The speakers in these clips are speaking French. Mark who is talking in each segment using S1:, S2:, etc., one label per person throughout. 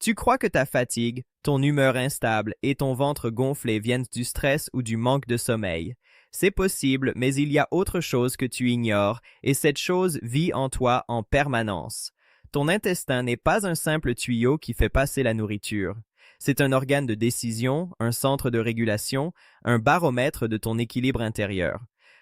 S1: Tu crois que ta fatigue, ton humeur instable et ton ventre gonflé viennent du stress ou du manque de sommeil. C'est possible, mais il y a autre chose que tu ignores, et cette chose vit en toi en permanence. Ton intestin n'est pas un simple tuyau qui fait passer la nourriture. C'est un organe de décision, un centre de régulation, un baromètre de ton équilibre intérieur.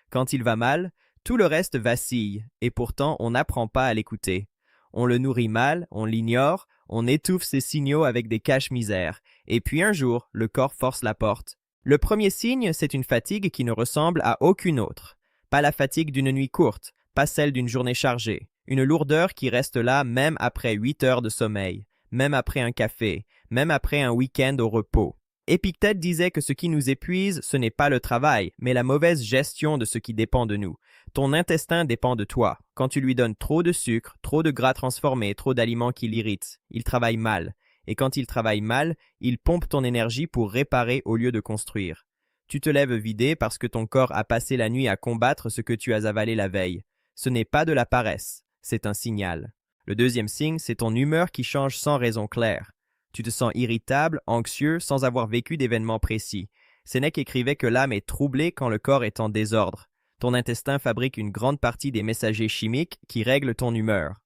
S1: Quand il va mal, tout le reste vacille, et pourtant on n'apprend pas à l'écouter. On le nourrit mal, on l'ignore, on étouffe ses signaux avec des caches-misères, et puis un jour, le corps force la porte. Le premier signe, c'est une fatigue qui ne ressemble à aucune autre. Pas la fatigue d'une nuit courte, pas celle d'une journée chargée. Une lourdeur qui reste là même après 8 heures de sommeil, même après un café, même après un week-end au repos. Épictète disait que ce qui nous épuise, ce n'est pas le travail, mais la mauvaise gestion de ce qui dépend de nous. Ton intestin dépend de toi. Quand tu lui donnes trop de sucre, trop de gras transformés, trop d'aliments qui l'irritent, il travaille mal. Et quand il travaille mal, il pompe ton énergie pour réparer au lieu de construire. Tu te lèves vidé parce que ton corps a passé la nuit à combattre ce que tu as avalé la veille. Ce n'est pas de la paresse, c'est un signal. Le deuxième signe, c'est ton humeur qui change sans raison claire. Tu te sens irritable, anxieux, sans avoir vécu d'événements précis. Sénèque écrivait que l'âme est troublée quand le corps est en désordre. Ton intestin fabrique une grande partie des messagers chimiques qui règlent ton humeur.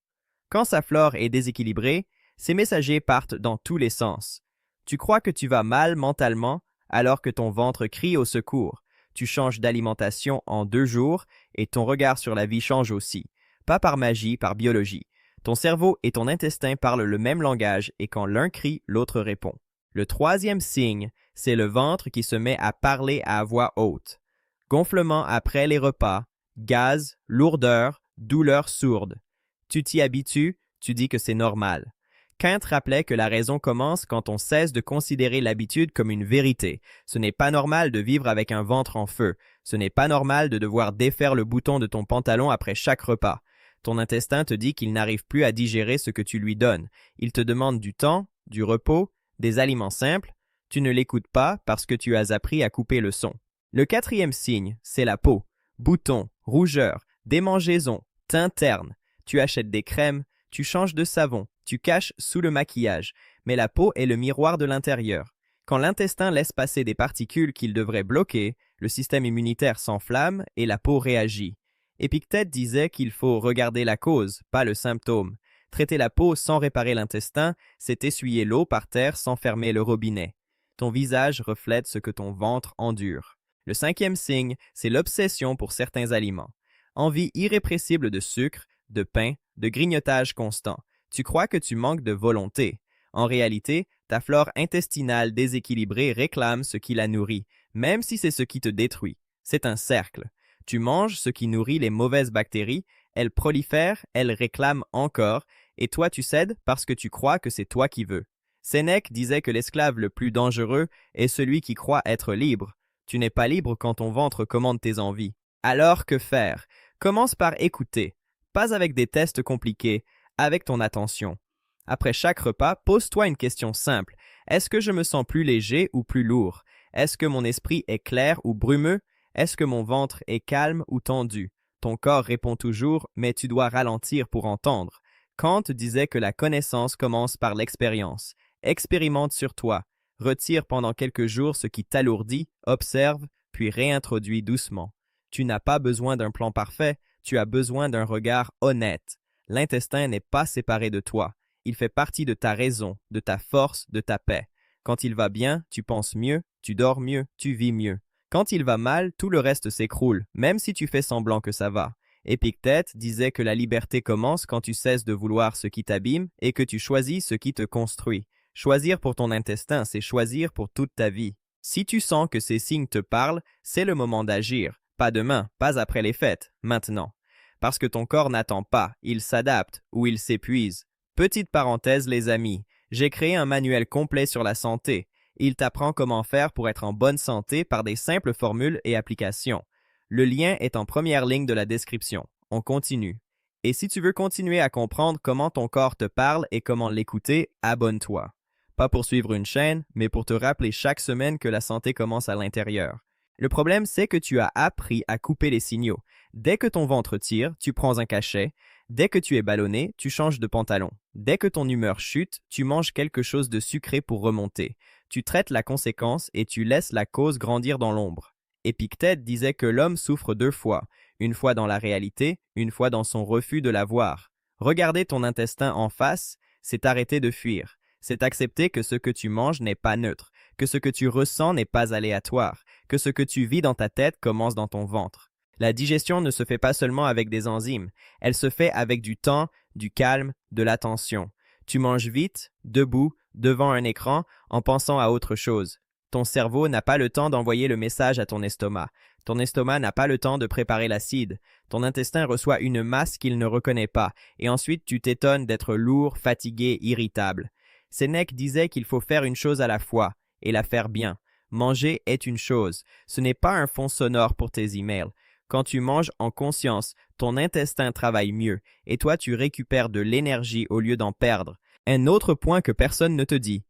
S1: Quand sa flore est déséquilibrée, ces messagers partent dans tous les sens. Tu crois que tu vas mal mentalement alors que ton ventre crie au secours. Tu changes d'alimentation en 2 jours et ton regard sur la vie change aussi. Pas par magie, par biologie. Ton cerveau et ton intestin parlent le même langage et quand l'un crie, l'autre répond. Le troisième signe, c'est le ventre qui se met à parler à voix haute. Gonflement après les repas, gaz, lourdeur, douleur sourde. Tu t'y habitues, tu dis que c'est normal. Kant rappelait que la raison commence quand on cesse de considérer l'habitude comme une vérité. Ce n'est pas normal de vivre avec un ventre en feu. Ce n'est pas normal de devoir défaire le bouton de ton pantalon après chaque repas. Ton intestin te dit qu'il n'arrive plus à digérer ce que tu lui donnes. Il te demande du temps, du repos, des aliments simples. Tu ne l'écoutes pas parce que tu as appris à couper le son. Le quatrième signe, c'est la peau. Boutons, rougeurs, démangeaisons, teint terne. Tu achètes des crèmes, tu changes de savon, tu caches sous le maquillage, mais la peau est le miroir de l'intérieur. Quand l'intestin laisse passer des particules qu'il devrait bloquer, le système immunitaire s'enflamme et la peau réagit. Épictète disait qu'il faut regarder la cause, pas le symptôme. Traiter la peau sans réparer l'intestin, c'est essuyer l'eau par terre sans fermer le robinet. Ton visage reflète ce que ton ventre endure. Le cinquième signe, c'est l'obsession pour certains aliments. Envie irrépressible de sucre, de pain, de grignotage constant. Tu crois que tu manques de volonté. En réalité, ta flore intestinale déséquilibrée réclame ce qui la nourrit, même si c'est ce qui te détruit. C'est un cercle. Tu manges ce qui nourrit les mauvaises bactéries, elles prolifèrent, elles réclament encore, et toi tu cèdes parce que tu crois que c'est toi qui veux. Sénèque disait que l'esclave le plus dangereux est celui qui croit être libre. Tu n'es pas libre quand ton ventre commande tes envies. Alors que faire? Commence par écouter. Pas avec des tests compliqués, avec ton attention. Après chaque repas, pose-toi une question simple. Est-ce que je me sens plus léger ou plus lourd? Est-ce que mon esprit est clair ou brumeux? Est-ce que mon ventre est calme ou tendu? Ton corps répond toujours, mais tu dois ralentir pour entendre. Kant disait que la connaissance commence par l'expérience. Expérimente sur toi. Retire pendant quelques jours ce qui t'alourdit, observe, puis réintroduis doucement. Tu n'as pas besoin d'un plan parfait, tu as besoin d'un regard honnête. L'intestin n'est pas séparé de toi. Il fait partie de ta raison, de ta force, de ta paix. Quand il va bien, tu penses mieux, tu dors mieux, tu vis mieux. Quand il va mal, tout le reste s'écroule, même si tu fais semblant que ça va. Épictète disait que la liberté commence quand tu cesses de vouloir ce qui t'abîme et que tu choisis ce qui te construit. Choisir pour ton intestin, c'est choisir pour toute ta vie. Si tu sens que ces signes te parlent, c'est le moment d'agir. Pas demain, pas après les fêtes, maintenant. Parce que ton corps n'attend pas, il s'adapte ou il s'épuise. Petite parenthèse les amis, j'ai créé un manuel complet sur la santé. Il t'apprend comment faire pour être en bonne santé par des simples formules et applications. Le lien est en première ligne de la description. On continue. Et si tu veux continuer à comprendre comment ton corps te parle et comment l'écouter, abonne-toi. Pas pour suivre une chaîne, mais pour te rappeler chaque semaine que la santé commence à l'intérieur. Le problème, c'est que tu as appris à couper les signaux. Dès que ton ventre tire, tu prends un cachet. Dès que tu es ballonné, tu changes de pantalon. Dès que ton humeur chute, tu manges quelque chose de sucré pour remonter. Tu traites la conséquence et tu laisses la cause grandir dans l'ombre. Épictète disait que l'homme souffre 2 fois, une fois dans la réalité, une fois dans son refus de la voir. Regarder ton intestin en face, c'est arrêter de fuir. C'est accepter que ce que tu manges n'est pas neutre, que ce que tu ressens n'est pas aléatoire, que ce que tu vis dans ta tête commence dans ton ventre. La digestion ne se fait pas seulement avec des enzymes, elle se fait avec du temps, du calme, de l'attention. Tu manges vite, debout, devant un écran, en pensant à autre chose. Ton cerveau n'a pas le temps d'envoyer le message à ton estomac. Ton estomac n'a pas le temps de préparer l'acide. Ton intestin reçoit une masse qu'il ne reconnaît pas, et ensuite tu t'étonnes d'être lourd, fatigué, irritable. Sénèque disait qu'il faut faire une chose à la fois, et la faire bien. Manger est une chose, ce n'est pas un fond sonore pour tes emails. Quand tu manges en conscience, ton intestin travaille mieux, et toi tu récupères de l'énergie au lieu d'en perdre. Un autre point que personne ne te dit.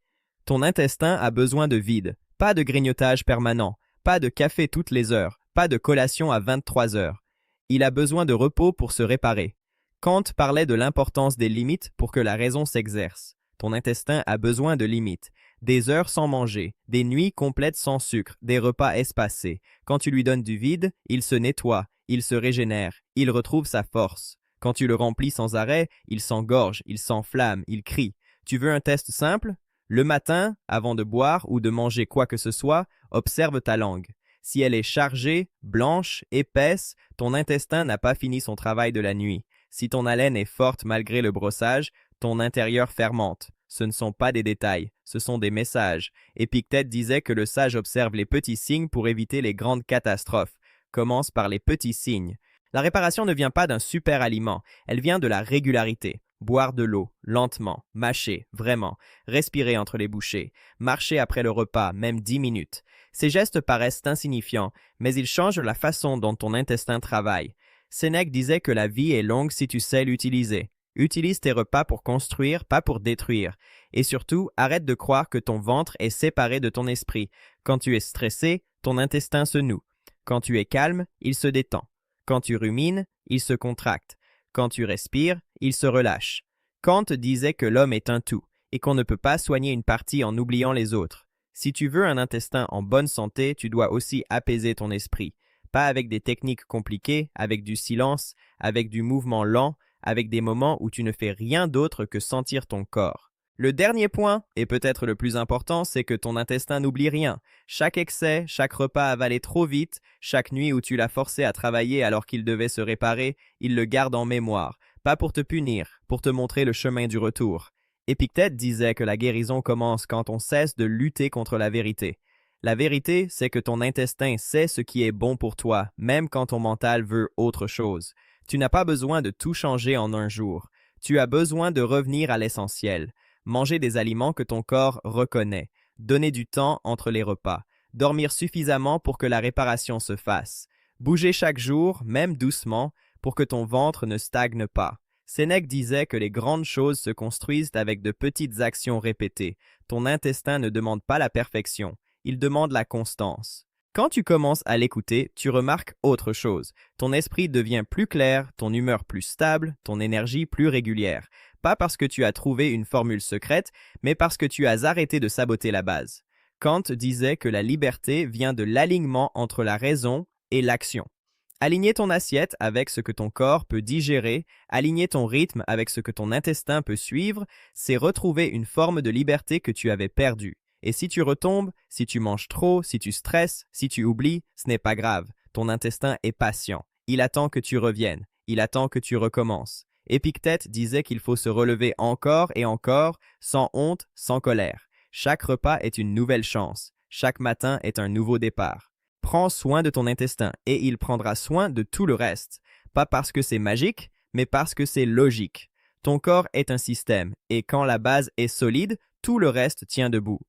S1: Ton intestin a besoin de vide, pas de grignotage permanent, pas de café toutes les heures, pas de collation à 23 heures. Il a besoin de repos pour se réparer. Kant parlait de l'importance des limites pour que la raison s'exerce. Ton intestin a besoin de limites. Des heures sans manger, des nuits complètes sans sucre, des repas espacés. Quand tu lui donnes du vide, il se nettoie, il se régénère, il retrouve sa force. Quand tu le remplis sans arrêt, il s'engorge, il s'enflamme, il crie. Tu veux un test simple? Le matin, avant de boire ou de manger quoi que ce soit, observe ta langue. Si elle est chargée, blanche, épaisse, ton intestin n'a pas fini son travail de la nuit. Si ton haleine est forte malgré le brossage, ton intérieur fermente. Ce ne sont pas des détails, ce sont des messages. Épictète disait que le sage observe les petits signes pour éviter les grandes catastrophes. Commence par les petits signes. La réparation ne vient pas d'un super aliment, elle vient de la régularité. Boire de l'eau, lentement, mâcher, vraiment, respirer entre les bouchées, marcher après le repas, même 10 minutes. Ces gestes paraissent insignifiants, mais ils changent la façon dont ton intestin travaille. Sénèque disait que la vie est longue si tu sais l'utiliser. Utilise tes repas pour construire, pas pour détruire. Et surtout, arrête de croire que ton ventre est séparé de ton esprit. Quand tu es stressé, ton intestin se noue. Quand tu es calme, il se détend. Quand tu rumines, il se contracte. Quand tu respires, il se relâche. Kant disait que l'homme est un tout et qu'on ne peut pas soigner une partie en oubliant les autres. Si tu veux un intestin en bonne santé, tu dois aussi apaiser ton esprit. Pas avec des techniques compliquées, avec du silence, avec du mouvement lent, avec des moments où tu ne fais rien d'autre que sentir ton corps. Le dernier point, et peut-être le plus important, c'est que ton intestin n'oublie rien. Chaque excès, chaque repas avalé trop vite, chaque nuit où tu l'as forcé à travailler alors qu'il devait se réparer, il le garde en mémoire. Pas pour te punir, pour te montrer le chemin du retour. Épictète disait que la guérison commence quand on cesse de lutter contre la vérité. La vérité, c'est que ton intestin sait ce qui est bon pour toi, même quand ton mental veut autre chose. Tu n'as pas besoin de tout changer en un jour. Tu as besoin de revenir à l'essentiel. Manger des aliments que ton corps reconnaît. Donner du temps entre les repas. Dormir suffisamment pour que la réparation se fasse. Bouger chaque jour, même doucement, pour que ton ventre ne stagne pas. Sénèque disait que les grandes choses se construisent avec de petites actions répétées. Ton intestin ne demande pas la perfection, il demande la constance. Quand tu commences à l'écouter, tu remarques autre chose. Ton esprit devient plus clair, ton humeur plus stable, ton énergie plus régulière. Pas parce que tu as trouvé une formule secrète, mais parce que tu as arrêté de saboter la base. Kant disait que la liberté vient de l'alignement entre la raison et l'action. Aligner ton assiette avec ce que ton corps peut digérer, aligner ton rythme avec ce que ton intestin peut suivre, c'est retrouver une forme de liberté que tu avais perdue. Et si tu retombes, si tu manges trop, si tu stresses, si tu oublies, ce n'est pas grave. Ton intestin est patient. Il attend que tu reviennes. Il attend que tu recommences. Épictète disait qu'il faut se relever encore et encore, sans honte, sans colère. Chaque repas est une nouvelle chance. Chaque matin est un nouveau départ. Prends soin de ton intestin et il prendra soin de tout le reste. Pas parce que c'est magique, mais parce que c'est logique. Ton corps est un système et quand la base est solide, tout le reste tient debout.